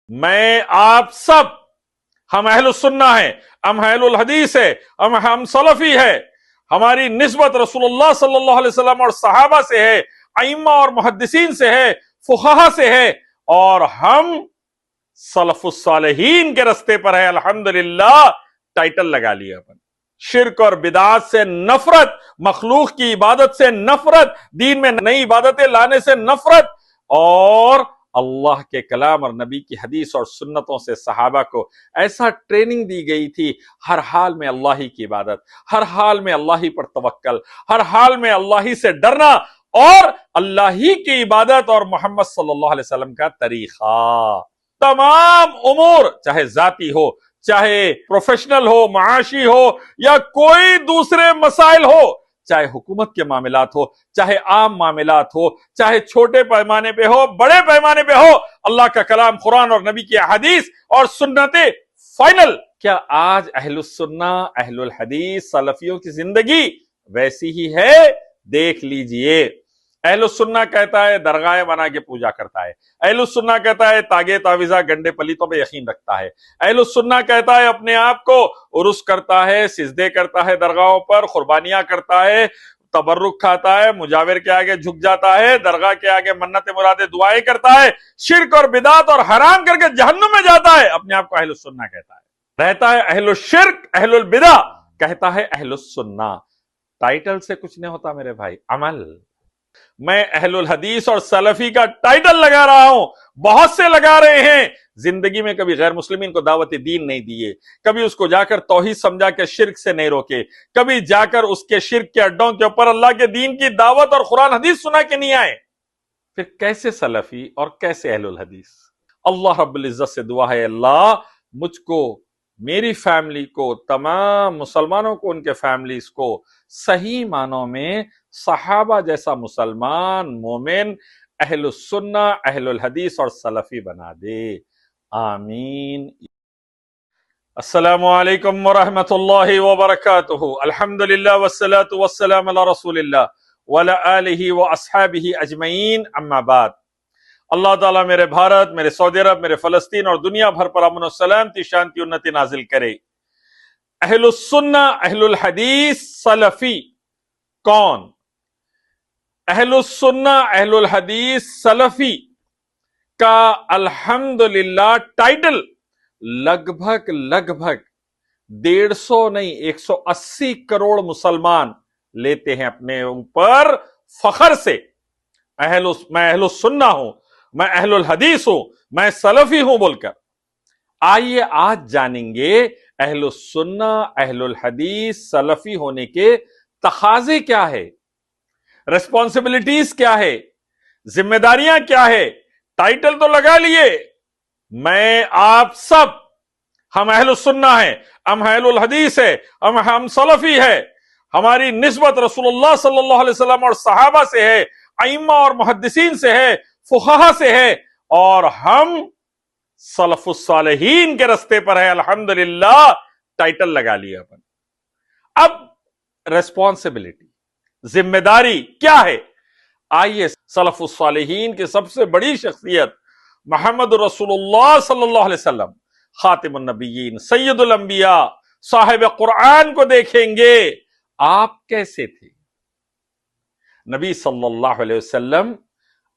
میں آپ سب ہم اہل السنہ ہیں، ہم اہل الحدیث ہے، ہم سلفی ہے، ہماری نسبت رسول اللہ صلی اللہ علیہ وسلم اور صحابہ سے ہے، ائمہ اور محدثین سے ہے، فقہا سے ہے، اور ہم سلف الصالحین کے رستے پر ہے الحمدللہ۔ ٹائٹل لگا لیا اپن، شرک اور بدعات سے نفرت، مخلوق کی عبادت سے نفرت، دین میں نئی عبادتیں لانے سے نفرت، اور اللہ کے کلام اور نبی کی حدیث اور سنتوں سے صحابہ کو ایسا ٹریننگ دی گئی تھی، ہر حال میں اللہ ہی کی عبادت، ہر حال میں اللہ ہی پر توکل، ہر حال میں اللہ ہی سے ڈرنا، اور اللہ ہی کی عبادت اور محمد صلی اللہ علیہ وسلم کا طریقہ۔ تمام امور، چاہے ذاتی ہو، چاہے پروفیشنل ہو، معاشی ہو، یا کوئی دوسرے مسائل ہو، چاہے حکومت کے معاملات ہو، چاہے عام معاملات ہو، چاہے چھوٹے پیمانے پہ ہو، بڑے پیمانے پہ ہو، اللہ کا کلام، قرآن اور نبی کی احادیث اور سنتیں فائنل۔ کیا آج اہل السنہ، اہل الحدیث، سلفیوں کی زندگی ویسی ہی ہے؟ دیکھ لیجئے۔ اہل السنہ کہتا ہے درگاہیں بنا کے پوجا کرتا ہے، اہل السنہ کہتا ہے تاگے تعویذہ گنڈے پلیتوں پہ یقین رکھتا ہے، اہل السنہ کہتا ہے اپنے آپ کو عرس کرتا ہے، سجدے کرتا ہے درگاہوں پر، قربانیاں کرتا ہے، تبرک کھاتا ہے، مجاور کے آگے جھک جاتا ہے، درگاہ کے آگے منت مرادیں دعائیں کرتا ہے، شرک اور بدعت اور حرام کر کے جہنم میں جاتا ہے، اپنے آپ کو اہل السنہ کہتا ہے۔ رہتا ہے اہل الشرک، اہل البدع، کہتا ہے اہل السنہ۔ ٹائٹل سے کچھ نہیں ہوتا میرے بھائی، عمل۔ میں اہل الحدیث اور سلفی کا ٹائٹل لگا رہا ہوں، بہت سے لگا رہے ہیں، زندگی میں کبھی غیر مسلمین کو دعوت دین نہیں دیے، کبھی اس کو جا کر توحید سمجھا کے شرک سے نہیں روکے، کبھی جا کر اس کے شرک کے اڈوں کے اوپر اللہ کے دین کی دعوت اور قرآن حدیث سنا کے نہیں آئے، پھر کیسے سلفی اور کیسے اہل الحدیث؟ اللہ رب العزت سے دعا ہے، اللہ مجھ کو، میری فیملی کو، تمام مسلمانوں کو، ان کے فیملیز کو صحیح معنوں میں صحابہ جیسا مسلمان، مومن، اہل السنہ، اہل الحدیث اور سلفی بنا دے، آمین۔ السلام علیکم ورحمۃ اللہ وبرکاتہ۔ الحمدللہ والصلاة والسلام علی رسول اللہ وعلی آلہ واصحابہ اجمعین، اما بعد۔ اللہ تعالیٰ میرے بھارت، میرے سعودی عرب، میرے فلسطین اور دنیا بھر پر امن و سلامتی، شانتی، انتی نازل کرے۔ اہل السنہ، اہل الحدیث، سلفی کون؟ اہل السنہ، اہل الحدیث، سلفی کا الحمدللہ ٹائٹل لگ بھگ 150 نہیں 180 کروڑ مسلمان لیتے ہیں اپنے اوپر فخر سے۔ میں اہل السنہ ہوں، میں اہل الحدیث ہوں، میں سلفی ہوں بول کر۔ آئیے آج جانیں گے اہل السنہ، اہل الحدیث، سلفی ہونے کے تقاضے کیا ہے، ریسپانسبلٹیز کیا ہے، ذمہ داریاں کیا ہے۔ ٹائٹل تو لگا لیے، میں آپ سب ہم اہل السنہ ہیں، ہم اہل الحدیث ہے، ہم سلفی ہے، ہماری نسبت رسول اللہ صلی اللہ علیہ وسلم اور صحابہ سے ہے، ائمہ اور محدثین سے ہے، فقہا سے ہے، اور ہم سلف الصالحین کے رستے پر ہے الحمدللہ۔ ٹائٹل لگا لیا اپن۔ اب ریسپانسبلٹی، ذمہ داری کیا ہے؟ آئیے سلف الصالحین کی سب سے بڑی شخصیت محمد رسول اللہ صلی اللہ علیہ وسلم، خاتم النبیین، سید الانبیاء، صاحب قرآن کو دیکھیں گے۔ آپ کیسے تھے؟ نبی صلی اللہ علیہ وسلم،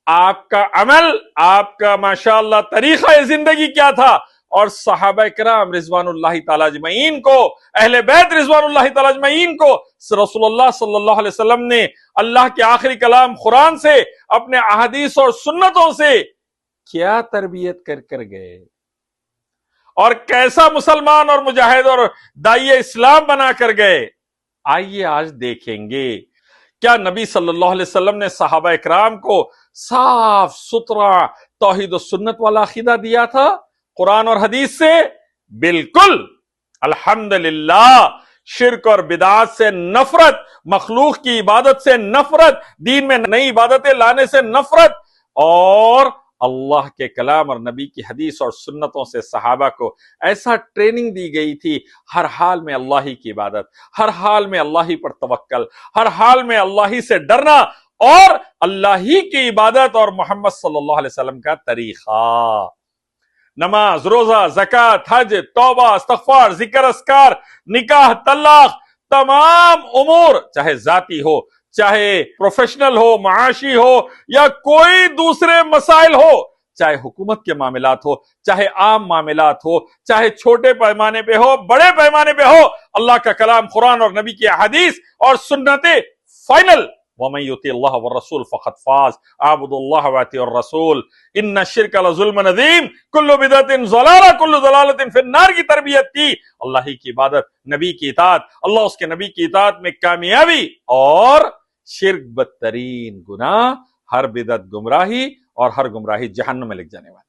آپ کا عمل، آپ کا ماشاءاللہ طریقہ زندگی کیا تھا، اور صحابہ کرام رضوان اللہ تعالی اجمعین کو، اہل بیت رضوان اللہ تعالی اجمعین کو رسول اللہ صلی اللہ علیہ وسلم نے اللہ کے آخری کلام قرآن سے، اپنے احادیث اور سنتوں سے کیا تربیت کر گئے، اور کیسا مسلمان اور مجاہد اور داعی اسلام بنا کر گئے۔ آئیے آج دیکھیں گے، کیا نبی صلی اللہ علیہ وسلم نے صحابہ اکرام کو صاف ستھرا توحید و سنت والا عقیدہ دیا تھا قرآن اور حدیث سے؟ بالکل، الحمدللہ۔ شرک اور بدعات سے نفرت، مخلوق کی عبادت سے نفرت، دین میں نئی عبادتیں لانے سے نفرت، اور اللہ کے کلام اور نبی کی حدیث اور سنتوں سے صحابہ کو ایسا ٹریننگ دی گئی تھی، ہر حال میں اللہ ہی کی عبادت، ہر حال میں اللہ ہی پر توکل، ہر حال میں اللہ ہی سے ڈرنا، اور اللہ ہی کی عبادت اور محمد صلی اللہ علیہ وسلم کا طریقہ۔ नमाज, रोजा, ज़कात, हज, तौबा, इस्तिग़फ़ार, जिक्र, अस्कार, निकाह, तलाक, तमाम उमूर, चाहे जाती हो, चाहे प्रोफेशनल हो, माशी हो, या कोई दूसरे मसाइल हो, चाहे हुकूमत के मामलात हो, चाहे आम मामलात हो, चाहे छोटे पैमाने पे हो, बड़े पैमाने पे हो, अल्लाह का कलाम कुरान और नबी की हदीस और सुन्नते फाइनल। वमन युतिल्लाह व रसूल फक़द फाज़, आबुदुल्लाह व अतिउर रसूल, इन्ना शिर्क लज़ुल्मुन अज़ीम, कुल्लु बिदअतिन ज़लाला, कुल्लु ज़लालतिन फिन्नार की तरबियत की। अल्लाह ही की इबादत, नबी की इताअत, अल्लाह उसके नबी की इताअत में कामयाबी, और शिर्क बदतरीन गुनाह, हर बिदअत गुमराही, और हर गुमराही जहन्नुम में लिख जाने वाली।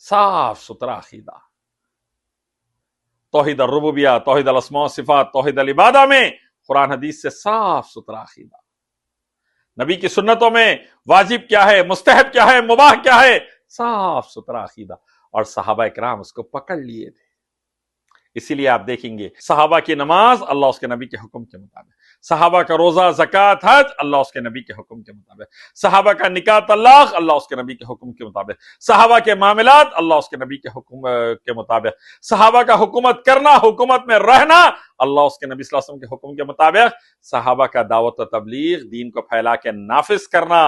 साफ सुथरा अकीदा, तौहीद अर-रुबूबिय्या, तौहीद अल-अस्मा व सिफात, तौहीद अल-इबादा में कुरान हदीस से साफ सुथरा अकीदा। नबी की सुन्नतों में वाजिब क्या है, मुस्तहब क्या है, मुबाह क्या है, साफ सुथरा अकीदा, और सहाबा इकराम उसको पकड़ लिए थे। इसीलिए आप देखेंगे सहाबा की नमाज अल्लाह उसके नबी के हुक्म के मुताबिक, सहाबा का रोजा, ज़कात, हज अल्लाह उसके नबी के हुक्म के मुताबिक, सहाबा का निकाह, तलाक अल्लाह उसके नबी के हुक्म के मुताबिक, सहाबा के मामलात अल्लाह उसके नबी के हुक्म के मुताबिक, सहाबा का हुकूमत करना, हुकूमत में रहना अल्लाह उसके नबी सल्लल्लाहु अलैहि वसल्लम के हुक्म के मुताबिक, सहाबा का दावत व तबलीग, दीन को फैला के नाफिज करना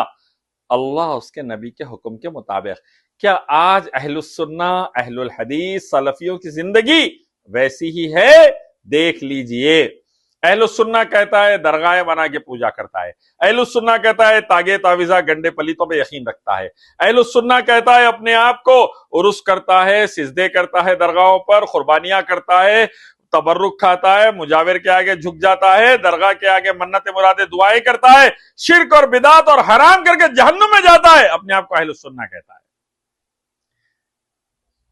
अल्लाह उसके नबी के हुक्म के मुताबिक। क्या आज अहलुस सुन्ना, अहलुल हदीस, सलफियों की जिंदगी वैसी ही है? देख लीजिए। अहलुस सुन्ना कहता है दरगाहें बना के पूजा करता है, अहलुस सुन्ना कहता है तागे तावीज़ा गंडे पलीतों पे यकीन रखता है, अहलुस सुन्ना कहता है अपने आप को उरुस करता है, सिजदे करता है दरगाहों पर, कुर्बानियां करता है, तबर्रुक खाता है, मुजाविर के आगे झुक जाता है, दरगाह के आगे मन्नत मुरादे दुआएं करता है, शिर्क और बिदात और हराम करके जहन्नुम में जाता है, अपने आप को अहलुस सुन्ना कहता है।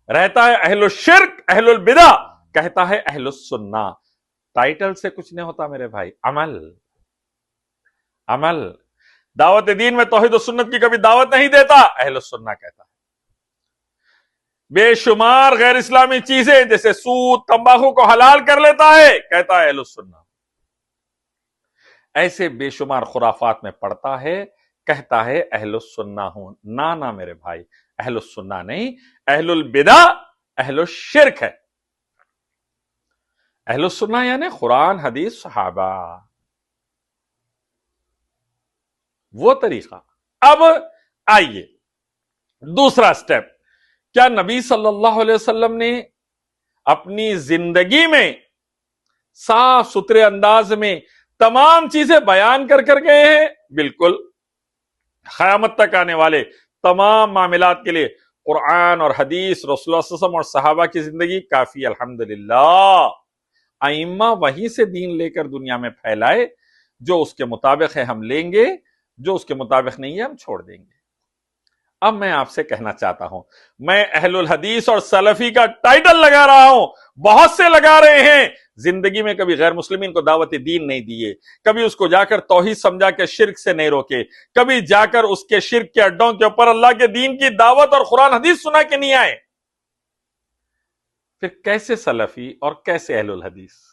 रहता है अहलुश शिर्क, अहलुल बिदा, कहता है अहलुस सुन्ना। टाइटल से कुछ नहीं होता मेरे भाई, अमल। अमल दावत दीन में तौहीद और सुन्नत की कभी दावत नहीं देता, अहलुस सुन्ना कहता है। बेशुमार गैर इस्लामी चीजें जैसे सूद, तंबाकू को हलाल कर लेता है, कहता है अहलुस सुन्ना। ऐसे बेशुमार खुराफात में पड़ता है, कहता है अहलुस सुन्ना हूं। ना ना मेरे भाई, अहलुस सुन्ना नहीं, अहलुल बिदा, अहलुश शिर्क है। अहलुस सुन्ना यानी कुरान, हदीस, सहाबा, वो तरीका। अब आइए दूसरा स्टेप, क्या नबी सल्लल्लाहु अलैहि वसल्लम ने अपनी जिंदगी में साफ सुथरे अंदाज में तमाम चीजें बयान कर कर गए हैं? बिल्कुल। क़यामत तक आने वाले तमाम मामलात के लिए कुरान और हदीस, रसूलुल्लाह सल्लल्लाहु अलैहि वसल्लम और सहाबा की जिंदगी काफी, अल्हम्दुलिल्लाह। आइम्मा वहीं से दीन लेकर दुनिया में फैलाए, जो उसके मुताबिक है हम लेंगे, जो उसके मुताबिक नहीं है हम छोड़ देंगे। अब मैं आपसे कहना चाहता हूं, मैं अहलुल हदीस और सलफी का टाइटल लगा रहा हूं, बहुत से लगा रहे हैं, जिंदगी में कभी गैर मुस्लिमीन को दावत दीन नहीं दिए, कभी उसको जाकर तौहीद समझा के शिर्क से नहीं रोके, कभी जाकर उसके शिर्क के अड्डों के ऊपर अल्लाह के दीन की दावत और कुरान हदीस सुना के नहीं आए। फिर कैसे सलफी और कैसे अहलुल हदीस?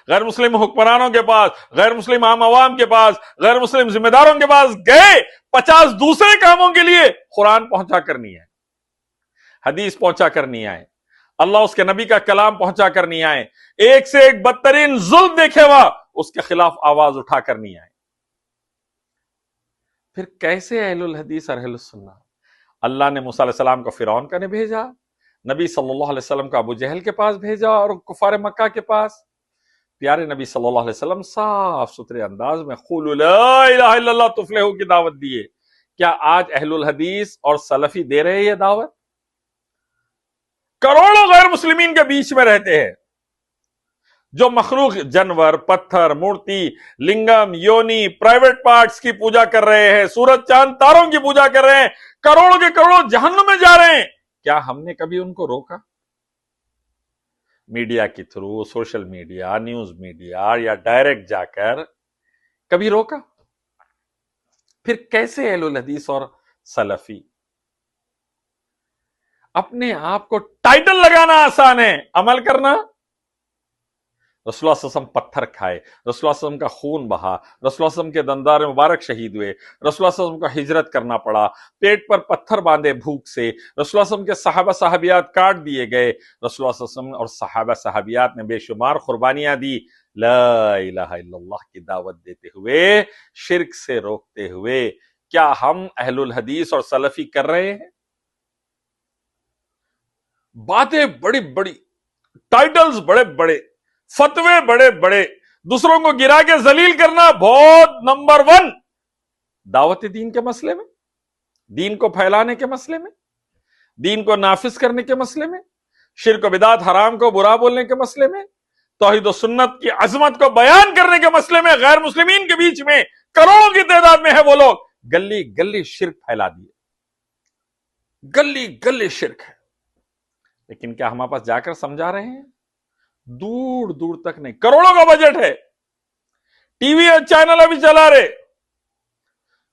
गैर मुस्लिम हुक्मरानों के पास, गैर मुस्लिम आम आवाम के पास, गैर मुस्लिम जिम्मेदारों के पास गए 50 दूसरे कामों के लिए, कुरान पहुंचा कर नहीं आए, हदीस पहुंचा कर नहीं आए, अल्लाह उसके नबी का कलाम पहुंचा कर नहीं आए, एक से एक बदतरीन जुल्म देखे हुआ उसके खिलाफ आवाज उठा कर नहीं आए। फिर कैसे अहलुल हदीस और अहलुस सुन्ना? अल्लाह ने मूसा अलैहि सलाम को फिरौन का ने भेजा, नबी सल्लल्लाहु अलैहि वसल्लम को अबू जहल के पास भेजा और कुफार मक्का के पास। प्यारे नबी सल्लल्लाहु अलैहि वसल्लम साफ सुथरे अंदाज में क़ुलू ला इलाहा इल्लल्लाह तुफ़्लिहू की दावत दिए। क्या आज अहलुल हदीस और सलफी दे रहे हैं ये दावत? करोड़ों गैर मुस्लिमीन के बीच में रहते हैं, जो मखलूक, जानवर, पत्थर, मूर्ति, लिंगम, योनि, प्राइवेट पार्ट्स की पूजा कर रहे हैं, सूरज चांद तारों की पूजा कर रहे हैं, करोड़ों के करोड़ों जहन्नुम में जा रहे हैं। क्या हमने कभी उनको रोका? मीडिया के through, social media, news media या डायरेक्ट जाकर कभी रोका? फिर कैसे अहलुल हदीस और सलफी? अपने आप को टाइटल लगाना आसान है, अमल करना रसूलुल्लाह सल्लल्लाहु अलैहि वसल्लम पत्थर खाए, रसूलुल्लाह सल्लल्लाहु अलैहि वसल्लम का खून बहा, रसूलुल्लाह सल्लल्लाहु अलैहि वसल्लम के दंदार मुबारक शहीद हुए, रसूलुल्लाह सल्लल्लाहु अलैहि वसल्लम को हिजरत करना पड़ा, पेट पर पत्थर बांधे भूख से, रसूलुल्लाह सल्लल्लाहु अलैहि वसल्लम के सहाबा सहाबियात काट दिए गए, रसूलुल्लाह सल्लल्लाहु अलैहि वसल्लम और सहाबा सहाबियात ने बेशुमार कुर्बानियां दी ला इलाहा इल्लल्लाह की दावत देते हुए, शिर्क से रोकते हुए। क्या हम अहलुल हदीस और सलफी कर रहे हैं? बातें बड़ी बड़ी, टाइटल्स बड़े बड़े, फतवे बड़े बड़े, दूसरों को गिरा के जलील करना बहुत नंबर 1 दावत दीन के मसले में, दीन को फैलाने के मसले में, दीन को नाफिज करने के मसले में, शिर्क बिदात हराम को बुरा बोलने के मसले में, तौहीद और सुन्नत की अजमत को बयान करने के मसले में गैर मुस्लिमीन के बीच में करोड़ों की तादाद में है वो लोग, गली गली शिर्क फैला दिए, गली गली शिर्क है। लेकिन क्या हमारे पास जाकर समझा रहे हैं? दूर दूर तक नहीं। करोड़ों का बजट है, टीवी और चैनल अभी चला रहे,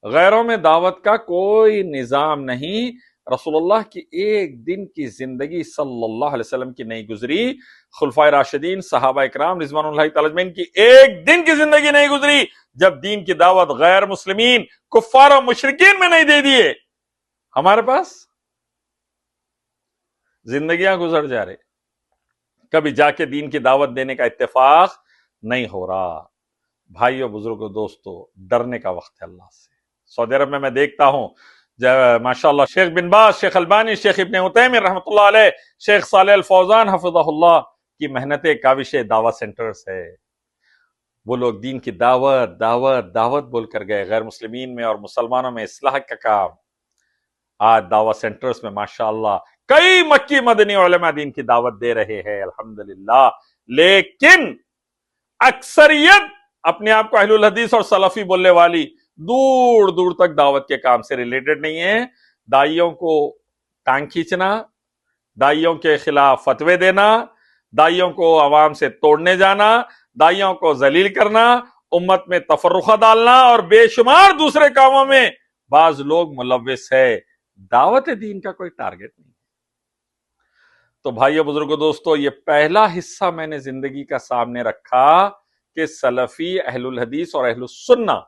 गैरों में दावत का कोई निजाम नहीं। रसूलुल्लाह की एक दिन की जिंदगी सल्लल्लाहु अलैहि वसल्लम की नहीं गुजरी, खुलफाए राशिदीन सहाबा इकराम रिजवानुल्लाहि तआला अजमईन की एक दिन की जिंदगी नहीं गुजरी जब दीन की दावत गैर मुस्लिमीन कुफ्फार और मुशरिकीन में नहीं दे दिए। हमारे पास जिंदगियां गुजर जा रहे, कभी जाके दीन की दावत देने का इत्तेफाक नहीं हो रहा। भाइयों, बुजुर्गों, दोस्तों, डरने का वक्त है अल्लाह से। सऊदी अरब में मैं देखता हूं माशाअल्लाह शेख बिन बाज, शेख अल्बानी, शेख इब्ने उतैमिन रहमतुल्लाह अलैह, शेख सालेह अल फौजान हफिज़हुल्लाह की मेहनत काविश दावत सेंटर्स है। वो लोग दीन की दावत दावत दावत बोल कर गए, गैर मुस्लिमीन में और मुसलमानों में इस्लाह का काम। आज दावत सेंटर्स में माशाअल्लाह कई मक्की मदनी उलमा दीन की दावत दे रहे हैं, अल्हम्दुलिल्लाह। लेकिन अक्सरियत अपने आप को अहलुल हदीस और सलफी बोलने वाली दूर दूर तक दावत के काम से रिलेटेड नहीं है। दाइयों को टांग खींचना, दाइयों के खिलाफ फतवे देना, दाइयों को आवाम से तोड़ने जाना, दाइयों को जलील करना, उम्मत में तफर्रुखा डालना और बेशुमार दूसरे कामों में बाज लोग मुलव्विस है। दावत दीन का कोई टारगेट नहीं। तो भाइयों, बुजुर्गों, दोस्तों, ये पहला हिस्सा मैंने जिंदगी का सामने रखा कि सलफी, अहलुल हदीस और अहलुस सुन्ना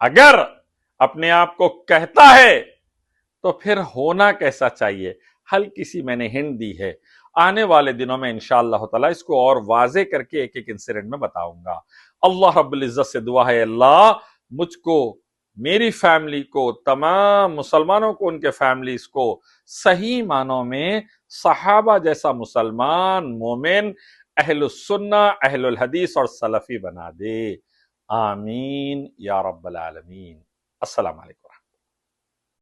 अगर अपने आप को कहता है तो फिर होना कैसा चाहिए। हल्की सी मैंने हिंट दी है, आने वाले दिनों में इंशाअल्लाह ताला इसको और वाजे करके एक एक इंसिडेंट में बताऊंगा। अल्लाह रब्बुल इज्जत से दुआ है, अल्लाह मुझको, मेरी फैमिली को, तमाम मुसलमानों को, उनके फैमिलीज को सही मानों में सहाबा जैसा मुसलमान, मोमिन, अहलुस सुन्ना, अहलुल हदीस और सलफी बना दे। आमीन या रब्बल आलमीन। अस्सलाम वालेकुम।